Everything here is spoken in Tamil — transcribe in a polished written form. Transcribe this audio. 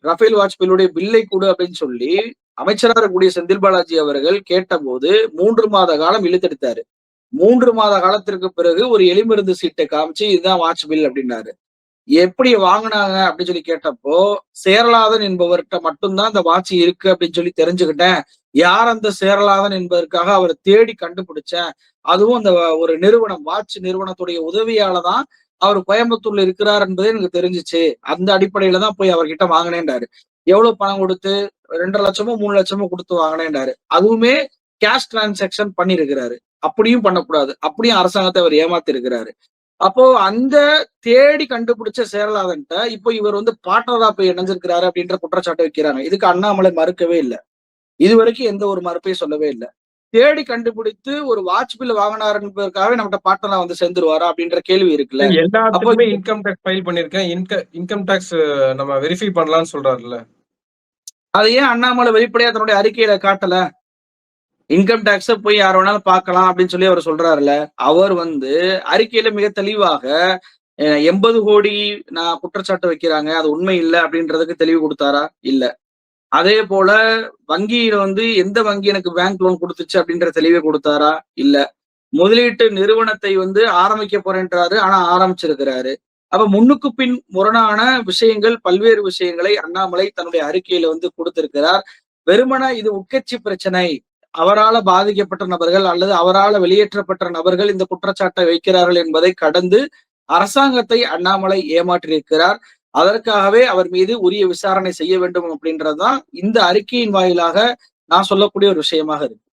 ரஃபேல் வாட்ச் பில்லுடைய பில்லை கொடு அப்படின்னு சொல்லி அமைச்சராக இருக்கக்கூடிய செந்தில் பாலாஜி அவர்கள் கேட்டபோது 3 மாத காலம் இழுத்தெடுத்தாரு. 3 மாத காலத்திற்கு பிறகு ஒரு எலிமருந்து சீட்டை காமிச்சு இதுதான் வாட்ச் பில் அப்படின்னாரு. எப்படி வாங்குனாங்க அப்படின்னு சொல்லி கேட்டப்போ, சேரலாதன் என்பவர்கிட்ட மட்டும்தான் இந்த வாட்ச் இருக்கு அப்படின்னு சொல்லி தெரிஞ்சுக்கிட்டேன். யார் அந்த சேரலாதன் என்பதற்காக அவரை தேடி கண்டுபிடிச்சேன். அதுவும் அந்த ஒரு நிறுவனம், வாட்ச் நிறுவனத்துடைய உதவியால தான் அவர் கோயம்புத்தூர்ல இருக்கிறார் என்பதே எனக்கு தெரிஞ்சுச்சு. அந்த அடிப்படையில தான் போய் அவர்கிட்ட வாங்கினேன்டாரு. எவ்வளவு பணம் கொடுத்து 2,50,000 லட்சமோ 3 லட்சமோ கொடுத்து வாங்கினேன்டாரு. அதுவுமே கேஷ் டிரான்சாக்ஷன் பண்ணியிருக்கிறாரு. அப்படியும் பண்ணக்கூடாது. அப்படியும் அரசாங்கத்தை அவர் ஏமாத்தி இருக்கிறாரு. அப்போ அந்த தேடி கண்டுபிடிச்ச சேரலாதன்ட்ட இப்போ இவர் வந்து பார்ட்னரா போய் இணைஞ்சிருக்கிறாரு அப்படின்ற குற்றச்சாட்டை வைக்கிறாங்க. இதுக்கு அண்ணாமலை மறுக்கவே இல்ல. இதுவரைக்கும் எந்த ஒரு மார்ப்பையும் சொல்லவே இல்ல. தேடி கண்டுபிடித்து ஒரு வாட்ச் பில் வாங்கினார் என்பதற்காகவே நம்மகிட்ட பார்ட்னரா வந்து சேர்ந்துருவாரா அப்படின்ற கேள்வி இருக்குல்ல. அப்போ எல்லாத்துக்குமே இன்கம் டாக்ஸ் ஃபைல் பண்ணிருக்கேன். இன்கம் டாக்ஸ் நம்ம வெரிஃபை பண்ணலாம்னு சொல்றாருல்ல. அதை ஏன் அண்ணாமலை வெளிப்படையா தன்னுடைய அறிக்கையில காட்டல? இன்கம் டாக்ஸ போய் யார் வேணாலும் பார்க்கலாம் அப்படின்னு சொல்லி அவர் சொல்றாருல்ல. அவர் வந்து அறிக்கையில மிக தெளிவாக 80 கோடி நான் குற்றச்சாட்டு வைக்கிறாங்க. அது உண்மை இல்ல அப்படின்றதுக்கு தெளிவு கொடுத்தாரா? இல்ல. அதே போல வங்கியில வந்து எந்த வங்கி எனக்கு பேங்க் லோன் கொடுத்துச்சு அப்படின்ற தெளிவை கொடுத்தாரா? இல்ல. முதலீட்டு நிறுவனத்தை வந்து ஆரம்பிக்க போறேன்றாரு. ஆனா ஆரம்பிச்சிருக்கிறாரு. அப்ப முன்னுக்கு பின் முரணான விஷயங்கள், பல்வேறு விஷயங்களை அண்ணாமலை தன்னுடைய அறிக்கையில வந்து கொடுத்திருக்கிறார். வெறுமனே இது உட்கட்சி பிரச்சனை. அவரால பாதிக்கப்பட்ட நபர்கள் அல்லது அவரால வெளியேற்றப்பட்ட நபர்கள் இந்த குற்றச்சாட்டை வைக்கிறார்கள் என்பதை கடந்து அரசாங்கத்தை அண்ணாமலை ஏமாற்றியிருக்கிறார். அதற்காகவே அவர் மீது உரிய விசாரணை செய்ய வேண்டும் அப்படின்றதுதான் இந்த அறிக்கையின் வாயிலாக நான் சொல்லக்கூடிய ஒரு விஷயமாக இருக்கு.